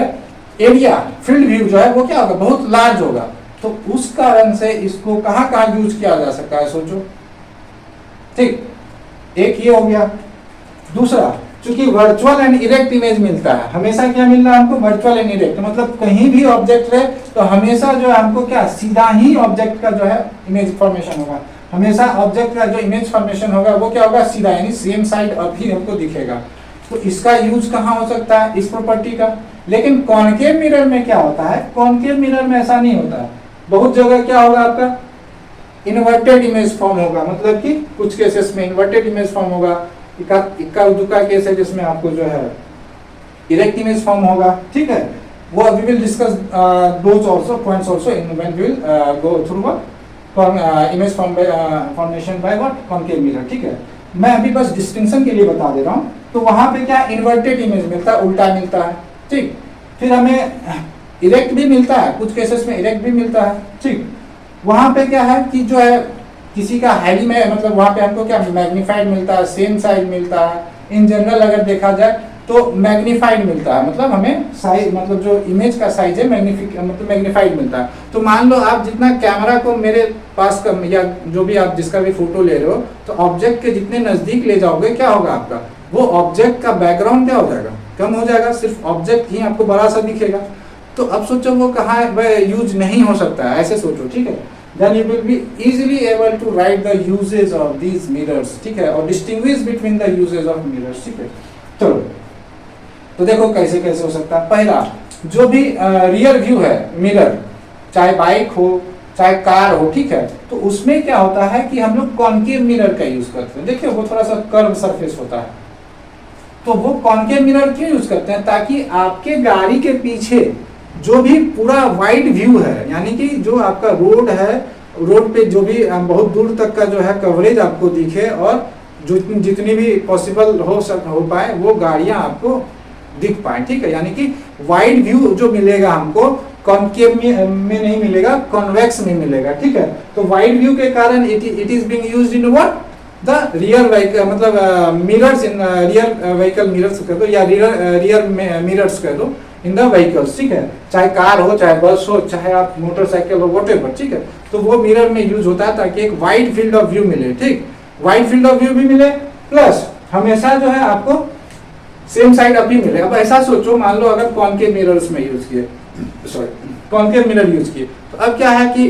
एरिया फील्ड व्यू जो है वो क्या होगा, बहुत लार्ज होगा। तो उस कारण से इसको कहाँ कहाँ यूज किया जा सकता है, सोचो। ठीक, एक ये हो गया। दूसरा, चूंकि वर्चुअल एंड इरेक्ट इमेज मिलता है, हमेशा क्या मिल रहा है हमको, वर्चुअल एंड इरेक्ट, मतलब कहीं भी ऑब्जेक्ट रहे तो हमेशा जो है हमको क्या, सीधा ही ऑब्जेक्ट का जो है इमेज फॉर्मेशन होगा, हमेशा ऑब्जेक्ट का जो इमेज फॉर्मेशन होगा वो क्या होगा, सीधा, यानी सेम साइड अप ही हमको दिखेगा। तो इसका यूज कहाँ हो सकता है, इस प्रॉपर्टी का। लेकिन कॉनकेव मिरर में क्या होता है, कॉनकेव मिरर में ऐसा नहीं होता है, बहुत जगह क्या होगा आपका इन्वर्टेड इमेज फॉर्म होगा, मतलब कि कुछ केसेस में इन्वर्टेड इमेज फॉर्म होगा, इक्का दुक्का केस है जिसमें आपको जो है इरेक्ट इमेज फॉर्म होगा, ठीक है। वो we will discuss those also points also in when we will go through what image formation by what concave mirror, ठीक है। मैं अभी बस डिस्टिंक्शन के लिए बता दे रहा हूँ। तो वहां पे क्या इन्वर्टेड इमेज मिलता है, उल्टा मिलता है, ठीक। फिर हमें इरेक्ट भी मिलता है, कुछ केसेस में इरेक्ट भी मिलता है, ठीक। वहां पे क्या है कि जो है किसी का हैवी में, मतलब वहां पे हमको क्या मैग्नीफाइड मिलता है, सेम साइज मिलता है। इन जनरल अगर देखा जाए तो मैग्नीफाइड मिलता है, मतलब हमें साइज, मतलब जो इमेज का साइज है मतलब मैग्नीफाइड मिलता है। तो मान लो आप जितना कैमरा को मेरे पास कर, या जो भी आप जिसका भी फोटो ले रहे हो, तो ऑब्जेक्ट के जितने नजदीक ले जाओगे क्या होगा आपका, वो ऑब्जेक्ट का बैकग्राउंड क्या हो जाएगा, कम हो जाएगा, सिर्फ ऑब्जेक्ट ही आपको बड़ा सा दिखेगा। तो अब सोचो वो कहाँ यूज नहीं हो सकता है, ऐसे सोचो, ठीक है। Then you will be easily able to write the uses of these mirrors, ठीक है, और distinguish between the uses of mirrors, ठीक है। चलो, तो देखो कैसे कैसे हो सकता है। पहला, जो भी रियर व्यू है मिरर, चाहे बाइक हो चाहे कार हो, ठीक है, तो उसमें क्या होता है कि हम लोग कॉनकेव मिरर का यूज करते हैं। देखिए वो थोड़ा सा कर्व सरफेस होता है, तो वो कॉनकेव मिरर क्यों यूज करते हैं, ताकि आपके गाड़ी के पीछे जो भी पूरा वाइड व्यू है, यानी कि जो आपका रोड है, रोड पे जो भी बहुत दूर तक का जो है कवरेज आपको दिखे, और जो जितनी भी पॉसिबल हो पाए वो गाड़ियां आपको दिख पाए, ठीक है। यानी कि वाइड व्यू जो मिलेगा हमको कॉनकेव में नहीं मिलेगा, कॉन्वेक्स में मिलेगा, ठीक है। तो वाइड व्यू के कारण it is being used in what, the rear vehicle, मतलब mirrors in rear vehicle mirrors कर दो, या रियर मिरर्स कर दो इन द व्हीकल्स, ठीक है। चाहे कार हो, चाहे बस हो, चाहे आप मोटरसाइकिल हो, व्हाटएवर, ठीक है। तो वो मिरर में यूज होता है ताकि एक वाइड फील्ड ऑफ व्यू मिले, ठीक, वाइड फील्ड ऑफ व्यू भी मिले, प्लस हमेशा जो है आपको सेम साइड अप ही मिले। अब ऐसा सोचो, मान लो अगर कॉनकेव मिरर्स में यूज किए, सॉरी कॉनकेव मिरर यूज किए, तो अब क्या है कि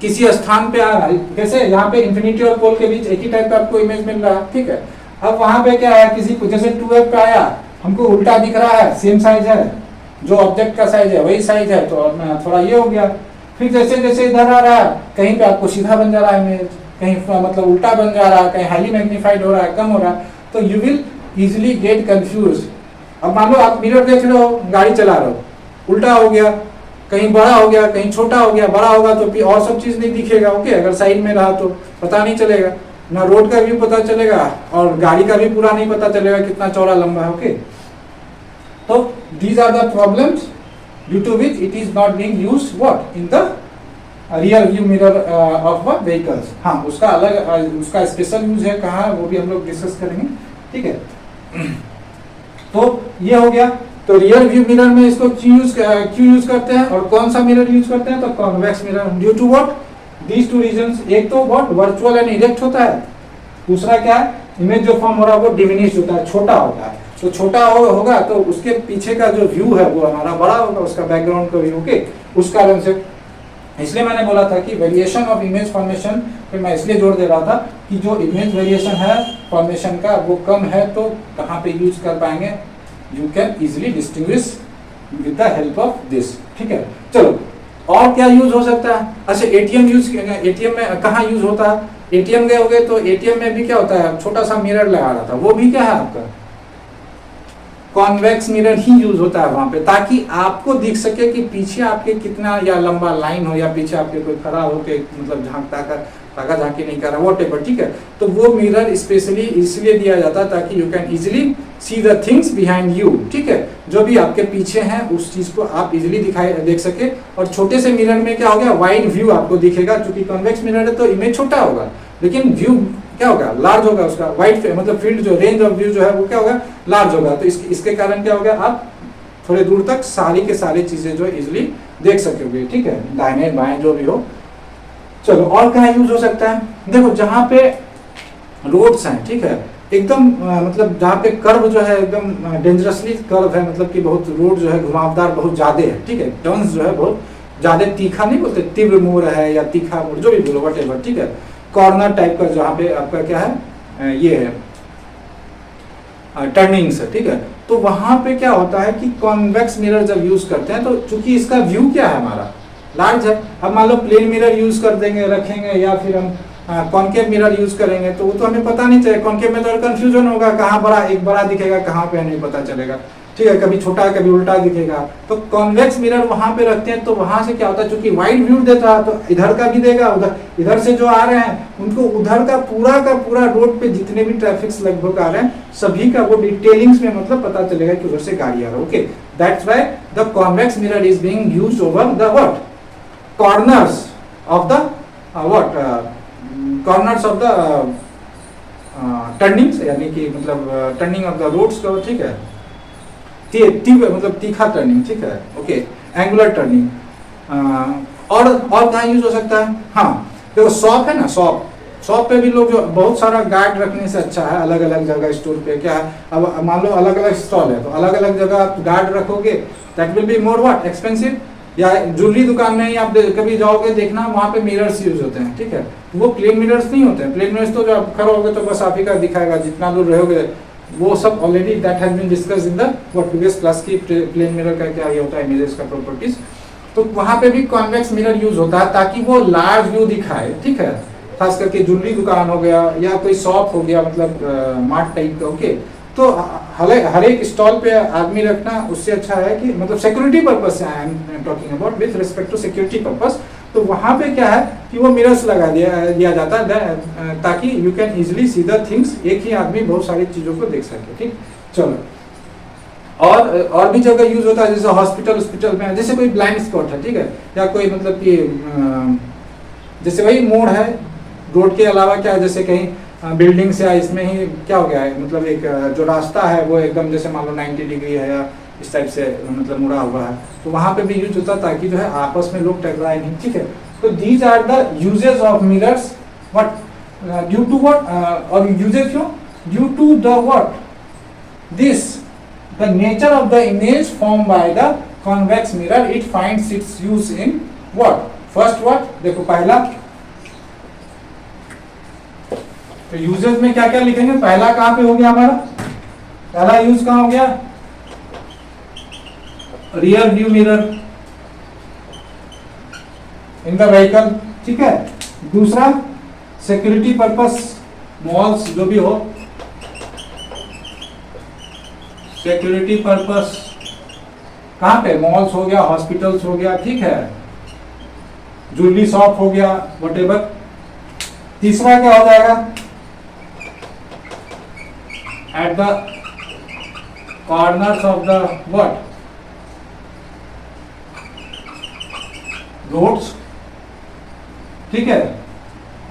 किसी स्थान पे आ रहा है, जैसे यहाँ पे इंफिनिटी और पोल के बीच एक ही टाइप का आपको इमेज मिल रहा है, ठीक है। अब वहां पे क्या है, किसी को जैसे 2F पे आया, हमको उल्टा दिख रहा है, सेम साइज है, जो ऑब्जेक्ट का साइज है वही साइज है, तो थोड़ा ये हो गया। फिर जैसे जैसे इधर आ रहा है, कहीं पे आपको सीधा बन जा रहा है इमेज, कहीं मतलब उल्टा बन जा रहा है, कहीं हाईली मैग्नीफाइड हो रहा है, कम हो रहा है, तो you will easily get confuse. अब मान लो आप मिरर देख रहे हो, गाड़ी चला रहे हो, उल्टा हो गया, कहीं बड़ा हो गया, कहीं छोटा हो गया, बड़ा होगा तो फिर और सब चीज नहीं दिखेगा, ओके। अगर साइड में रहा तो पता नहीं चलेगा, ना रोड का व्यू पता चलेगा और गाड़ी का भी पूरा नहीं पता चलेगा कितना चौड़ा लंबा है, ओके। तो these are the problems due to which it is not being used what in the rear view mirror of what vehicles। हाँ, उसका अलग उसका स्पेशल यूज है कहाँ, वो भी हम लोग डिस्कस करेंगे, ठीक है। तो ये हो गया। तो रियर व्यू मिरर में इसको क्यों यूज करते हैं, और कौन सा मिरर यूज करते हैं, तो convex mirror, due to what, these two reasons. एक तो व्हाट वर्चुअल एंड इरेक्ट होता है, दूसरा क्या है, इमेज जो फॉर्म हो रहा है वो डिमिनिश होता है, छोटा होता है। तो छोटा होगा तो उसके पीछे का जो व्यू है वो हमारा बड़ा होगा, उसका बैकग्राउंड का व्यू, ओके। उस कारण से इसलिए मैंने बोला था कि वेरिएशन ऑफ इमेज फॉर्मेशन पे मैं इसलिए जोर दे रहा था कि जो इमेज वेरिएशन है फॉर्मेशन का वो कम है, तो कहाँ पे यूज कर पाएंगे, you can easily distinguish with the help of this, ठीक है। चलो, और क्या यूज हो सकता है। अच्छा, एटीएम में कहाँ यूज होता है, एटीएम गए होगे तो एटीएम में भी क्या होता है, छोटा सा मिरर लगा रहा था, वो भी क्या है आपका कॉन्वेक्स मिरर ही यूज होता है वहां पे, ताकि आपको दिख सके कि पीछे आपके कितना या लंबा लाइन हो, या पीछे आपके कोई खड़ा होके मतलब झांकता कर ताका झांकी नहीं कर रहा, वॉटेवर, ठीक है। तो वो मिरर स्पेशली इसलिए दिया जाता है ताकि you can easily see the things behind you, ठीक है। जो भी आपके पीछे है उस चीज को आप इजिली देख सके। और छोटे से मिरर में क्या हो गया, वाइड व्यू आपको दिखेगा, क्योंकि कॉन्वेक्स मिरर है तो इमेज छोटा होगा, लेकिन व्यू क्या होगा, लार्ज होगा, उसका वाइड मतलब फील्ड जो रेंज ऑफ व्यू जो है वो क्या होगा, लार्ज होगा। तो इसके कारण क्या होगा, आप थोड़े दूर तक सारी के सारी चीजें जो इजिली देख सकोगे, ठीक है, दाहिने बाएं जो भी हो। चलो और कहाँ यूज हो सकता है, देखो जहाँ पे रोड्स हैं, ठीक है, एकदम मतलब जहाँ पे कर्व जो है एकदम डेंजरसली कर्व है, मतलब कि बहुत रोड जो है घुमावदार बहुत ज्यादा है, ठीक है, टर्न्स जो है बहुत ज्यादा तीखा नहीं बोलते, तीव्र मोड़ है या तीखा मोड़ जो भी बोलो वटेवर, ठीक है, कॉर्नर टाइप का जहाँ पे आपका क्या है ये है टर्निंग्स है, ठीक है। तो वहां पे क्या होता है कि कॉन्वेक्स मिरर जब यूज करते हैं तो चूंकि इसका व्यू क्या है हमारा लार्ज है, अब मान लो प्लेन मिरर यूज कर देंगे रखेंगे या फिर हम कॉन्केव मिरर यूज करेंगे तो वो तो हमें पता नहीं चलेगा, कॉन्केव में तो कंफ्यूजन होगा, कहाँ बड़ा एक बड़ा दिखेगा कहाँ पे नहीं पता चलेगा, ठीक है, कभी छोटा कभी उल्टा दिखेगा। तो कॉन्वेक्स मिरर वहां पे रखते हैं तो वहां से क्या होता है, चूंकि वाइड व्यू देता है तो इधर का भी देगा, उधर इधर से जो आ रहे हैं उनको उधर का पूरा रोड पे जितने भी ट्रैफिक लगभग आ रहे हैं सभी का वो डिटेलिंग्स में मतलब पता चलेगा कि उधर से गाड़ी आ रहा है। Okay, that's why the convex mirror is being used over the what corners of the what corners of the turnings, यानी कि मतलब टर्निंग ऑफ द रोड्स को, ठीक है, मतलब तीखा टर्निंग, ठीक है, ओके, एंगुलर टर्निंग। और कहाँ यूज हो सकता है, हाँ देखो शॉप है ना, शॉप पे भी लोग जो बहुत सारा गार्ड रखने से अच्छा है अलग अलग जगह स्टोर पे क्या है, अब मान लो अलग अलग स्टॉल है तो अलग अलग जगह आप गार्ड रखोगे, that will be more what expensive. या ज्वेलरी दुकान में ही आप कभी जाओगे देखना वहाँ पे मिरर्स यूज होते हैं, ठीक है, तो वो प्लेन मिरर्स नहीं होते हैं, प्लेन मिरर्स तो जो आप खड़े होगे तो बस आप ही का दिखाएगा, जितना दूर रहोगे वो सब already that has been discuss in the what previous class की प्लेन मिरर का क्या ये होता है, इमेजेस का प्रॉपर्टीज। तो वहाँ पे भी कॉन्वेक्स मिरर यूज होता है ताकि वो लार्ज व्यू दिखाए, ठीक है, खास करके ज्वेलरी दुकान हो गया या कोई शॉप हो गया, मतलब मार्ट टाइप का, ओके। तो हर एक स्टॉल पे आदमी रखना उससे अच्छा है कि मतलब सिक्योरिटी पर्पस से I am talking about with respect to security purpose. तो वहाँ पे क्या है कि वो मिरर्स लगा दिया जाता है ताकि you can easily see the things, एक ही आदमी बहुत सारी चीजों को देख सके, ठीक। चलो और भी जगह यूज होता है, जैसे हॉस्पिटल में, जैसे कोई ब्लाइंड स्पॉट है, ठीक है, या कोई मतलब कि जैसे वही मोड़ है रोड के अलावा क्या है, जैसे कहीं बिल्डिंग से इसमें ही क्या हो गया है, मतलब एक जो रास्ता है वो एकदम जैसे मान लो 90 डिग्री है या इस टाइप से मतलब मुड़ा हुआ है, तो वहां पे भी यूज होता है ताकि जो है आपस में लोग टकराए नहीं, ठीक है। तो these are the usages of mirrors, what due to what, और यूजेस क्यों, due to the what this the nature of the image form by the convex mirror, it finds its use in what, first what, देखो पहला तो uses में क्या क्या लिखेंगे, पहला कहां पे हो गया हमारा, पहला यूज कहां हो गया, rear view mirror in the vehicle, ठीक है। दूसरा सिक्योरिटी पर्पस, मॉल्स जो भी हो, सिक्योरिटी पर्पस कहां पे, मॉल्स हो गया, हॉस्पिटल्स हो गया, ठीक है, ज्वेलरी शॉप हो गया, व्हाटएवर। तीसरा क्या हो जाएगा, at the corners of the what roads, ठीक है,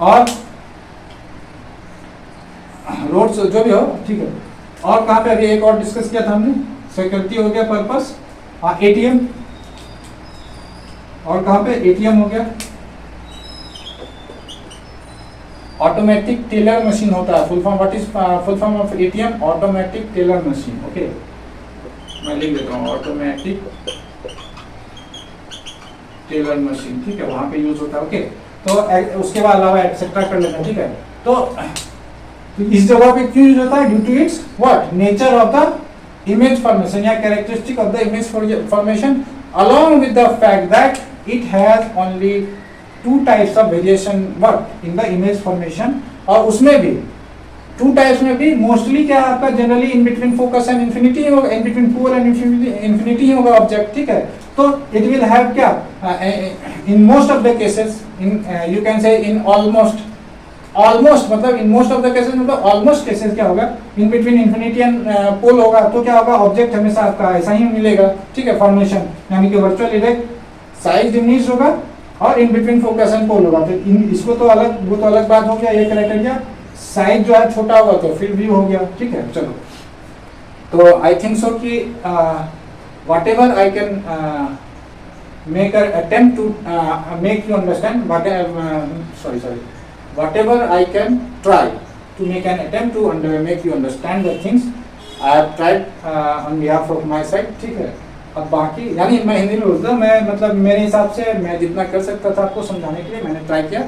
और रोड्स जो भी हो, ठीक है। और कहां पे अभी एक और डिस्कस किया था हमने, सिक्योरिटी हो गया पर्पस, एटीएम, और कहां पे एटीएम हो गया, ऑटोमेटिक टेलर मशीन होता है, full form what is full form of ATM, automatic teller machine, okay, मैं लिख देता हूँ ऑटोमेटिक टेलर मशीन, ठीक है, वहां पे यूज होता है, ओके। तो उसके बाद अलावा एक्सेट्रा कर लेते हैं, ठीक है। तो इस जगह पे क्यों यूज होता है, due to its what nature of the image formation या characteristic of the image formation, along with the fact that it has only two types of variation what in the image formation, और उसमें भी two types में भी mostly क्या आपका generally in between focus and infinity होगा, in between pole and infinity होगा object, ठीक है। तो इट विल हैव क्या in most of the cases, in you can say in almost मतलब in most of the cases मतलब almost cases क्या होगा, in between infinity and pole होगा, तो क्या होगा ऑब्जेक्ट हमेशा आपका ऐसा ही मिलेगा, ठीक है, फॉर्मेशन, यानी कि वर्चुअल इरेक्ट साइज डिमिनिश होगा और इन बिटवीन फोकस एंड पोल होगा। तो इसको तो अलग, वो तो अलग बात हो गया, ये क्राइटेरिया। साइज जो है छोटा होगा तो फील्ड व्यू हो गया, ठीक है। चलो, तो आई थिंक सो कि what ever I can make an attempt to make you understand whatever I can try to make an attempt to make you understand the things I have tried on behalf of my side, ठीक है। अब बाकी यानी मैं हिंदी में बोलता हूँ, मैं मतलब मेरे हिसाब से मैं जितना कर सकता था आपको समझाने के लिए मैंने ट्राई किया,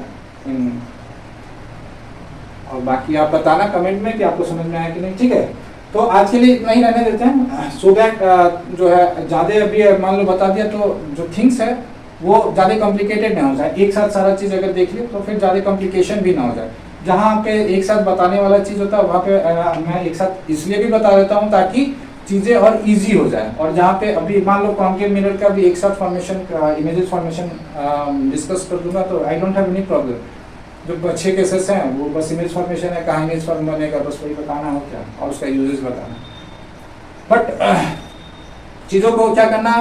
और बाकी आप बताना कमेंट में कि आपको समझ में आया कि नहीं, ठीक है। तो आज के लिए इतना ही रहने देते हैं, सो दैट जो है ज़्यादा अभी मान लो बता दिया तो जो थिंग्स है वो ज़्यादा कॉम्प्लिकेटेड ना हो जाए, एक साथ सारा चीज़ अगर देख लियो तो फिर ज़्यादा कॉम्प्लिकेशन भी ना हो जाए। जहाँ पे एक साथ बताने वाला चीज़ होता है वहाँ पे मैं एक साथ इसलिए भी बता देता हूँ ताकि चीज़ें और इजी हो जाए, और जहाँ पे अभी मान लो कॉन्केव मिरर का भी एक साथ फॉर्मेशन इमेजेस फॉर्मेशन डिस्कस कर दूंगा तो I don't have any problem. जो 6 केसेस हैं वो बस इमेज फॉर्मेशन है, कहाँ इमेज फॉर्म बनेगा बस वही बताना हो क्या, और उसका यूजेस बताना। बट चीज़ों को क्या करना,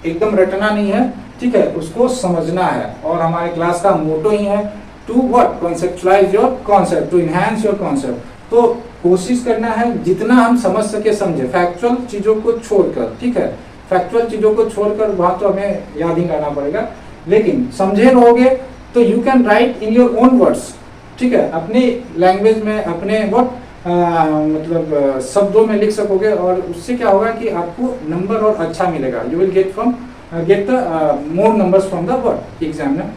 एकदम रटना नहीं है, ठीक है, उसको समझना है। और हमारे क्लास का मोटो ही है to what conceptualise your concept, to enhance your concept. तो कोशिश करना है जितना हम समझ सके समझे, फैक्चुअल चीज़ों को छोड़कर, ठीक है, फैक्चुअल चीज़ों को छोड़कर वहाँ तो हमें याद ही करना पड़ेगा, लेकिन समझे रहोगे तो you can write in your own words, ठीक है, अपनी लैंग्वेज में अपने मतलब शब्दों में लिख सकोगे, और उससे क्या होगा कि आपको नंबर और अच्छा मिलेगा, you will get the more numbers from the word examiner.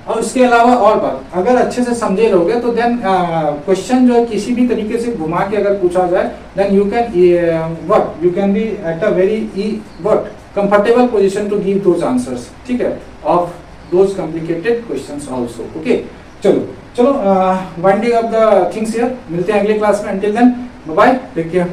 और उसके अलावा और बात, अगर अच्छे से समझे रहोगे तो देन क्वेश्चन जो है किसी भी तरीके से घुमा के अगर पूछा जाए then you can be at a very comfortable position to give those answers, ठीक है, of those complicated questions also, okay। चलो winding up the things here, मिलते हैं अगले क्लास में, until then bye bye, take care।